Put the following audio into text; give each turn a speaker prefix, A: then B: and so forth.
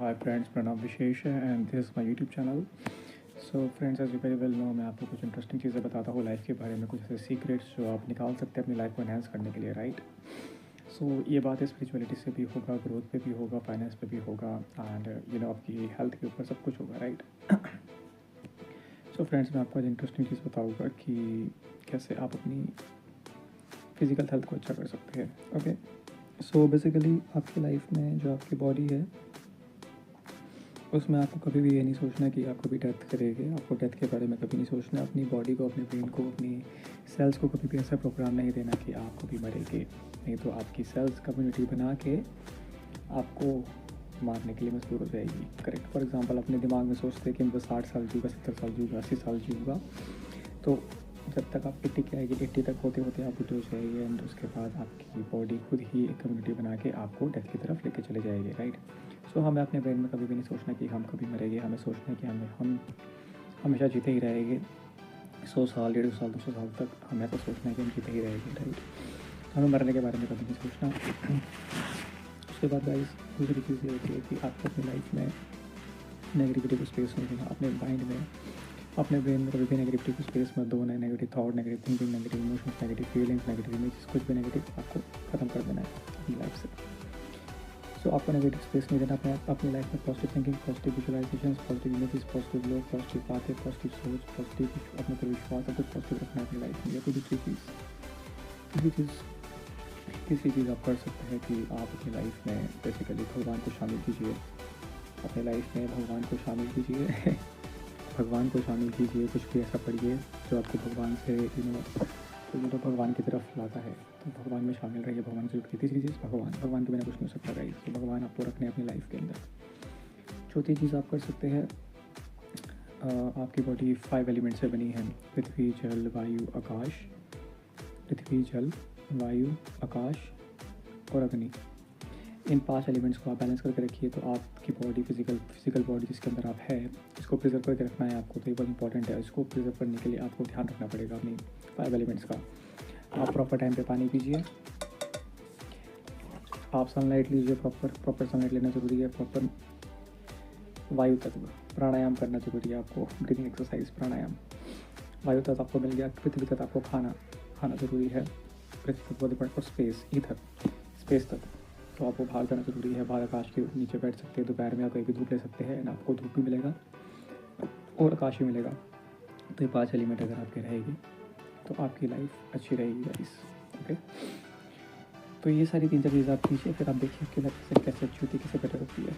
A: Hi friends, मेरा नाम विशेष है and this is my YouTube channel. So friends, as you very well know, मैं आपको कुछ इंटरेस्टिंग चीज़ें बताता हूँ लाइफ के बारे में, कुछ ऐसे सीक्रेट्स जो आप निकाल सकते हैं अपनी लाइफ को एनहांस करने के लिए, राइट। सो ये बात स्पिरिचुअलिटी से भी होगा, ग्रोथ पे भी होगा, फाइनेंस पे भी होगा एंड आपकी हेल्थ के ऊपर सब कुछ होगा, राइट। सो फ्रेंड्स, मैं आपको आज इंटरेस्टिंग चीज़ बताऊँगा कि कैसे आप अपनी फिज़िकल हेल्थ को अच्छा कर सकते हैं। ओके, सो बेसिकली आपकी लाइफ में जो आपकी बॉडी है उसमें आपको कभी भी ये नहीं सोचना कि आप कभी डेथ करेंगे। आपको डेथ के बारे में कभी नहीं सोचना। अपनी बॉडी को, अपने ब्रेन को, अपनी सेल्स को कभी भी ऐसा प्रोग्राम नहीं देना कि आप कभी मरेंगे। नहीं तो आपकी सेल्स कम्युनिटी बना के आपको मारने के लिए मजबूर हो जाएगी। करेक्ट। फॉर एग्जांपल, अपने दिमाग में सोचते हैं कि मैं 60 साल जीऊँगा, 70 साल जीऊँगा, 80 साल जीऊँगा, तो जब तक आप 80 की आएगी, 80 तक होते होते आप बुढ़े हो जाएंगे एंड उसके बाद आपकी बॉडी खुद ही एक कम्युनिटी बना के आपको डेथ की तरफ लेके चले जाएगी, राइट। सो हमें अपने ब्रेन में कभी भी नहीं सोचना कि हम कभी मरेंगे। हमें सोचना है कि हम हमेशा जीते ही रहेंगे। 100 साल, 150 साल, 200 साल तक हमें ऐसा सोचना है कि हम जीते ही रहेंगे, राइट। हमें मरने के बारे में कभी नहीं सोचना। उसके बाद गाइस, दूसरी चीज़ ये होती है कि आपको अपनी लाइफ में नेगेटिविटी को स्पेस नहीं देना। अपने माइंड में, अपने ब्रेन में कभी भी नेगेटिविटी को स्पेस मत दो। Negative thought, negative thinking, negative emotions, negative feelings, negative images, कुछ भी नेगेटिव आपको ख़त्म कर देना है अपनी लाइफ से। सो आपको नेगेटिव स्पेस नहीं देना। अपनी लाइफ में positive thinking, positive visualisation, positive images, positive लोग, पॉजिटिव बातें, पॉजिटिव सोच, पॉजिटिव अपने पर विश्वास, सब कुछ पॉजिटिव रखना है अपनी लाइफ में। या कोई दूसरी चीज़ आप कर सकते हैं कि आप अपनी लाइफ में बेसिकली भगवान को शामिल कीजिए। अपनी लाइफ में भगवान को शामिल कीजिए। भगवान को शामिल कीजिए। कुछ भी ऐसा पढ़िए जो आपको भगवान से तो भगवान की तरफ लाता है, तो भगवान में शामिल रहिए। भगवान से जुड़िए। तीसरी चीज़, भगवान के बिना कुछ नहीं हो सकता गाइस। तो भगवान आपको रखने अपनी लाइफ के अंदर। चौथी चीज़ आप कर सकते हैं, आपकी बॉडी 5 एलिमेंट से बनी है। पृथ्वी, जल, वायु, आकाश। पृथ्वी, जल, वायु, आकाश और अग्नि। इन 5 एलिमेंट्स को आप बैलेंस करके रखिए तो आपकी बॉडी, फिजिकल बॉडी जिसके अंदर आप है, इसको प्रिजर्व करके रखना है आपको। तो ये बहुत इंपॉर्टेंट है। इसको प्रिजर्व करने के लिए आपको ध्यान रखना पड़ेगा अपनी 5 एलिमेंट्स का। आप प्रॉपर टाइम पे पानी पीजिए। आप सनलाइट लीजिए। प्रॉपर सनलाइट लेना ज़रूरी है। प्रॉपर वायु तत्व, प्राणायाम करना ज़रूरी है आपको। ब्रीथिंग एक्सरसाइज, प्राणायाम। वायु तत्व आपको मिल गया। पृथ्वी तत्व आपको खाना ज़रूरी है। पृथ्वी तत्व और स्पेस, ईथर, स्पेस तत्व, तो आपको बाहर जाना ज़रूरी है। बाहर आकाश के नीचे बैठ सकते हैं। दोपहर में आप कहीं भी धूप ले सकते हैं एंड आपको धूप भी मिलेगा और आकाश भी मिलेगा। तो ये 5 एलिमेंट अगर आपके रहेगी तो आपकी लाइफ अच्छी रहेगी गाइस। ओके, तो ये सारी 3-4 चीज़ें आप कीजिए, फिर आप देखिए आपकी लाइफ कैसे अच्छी होती है, कैसे बेटर होती है।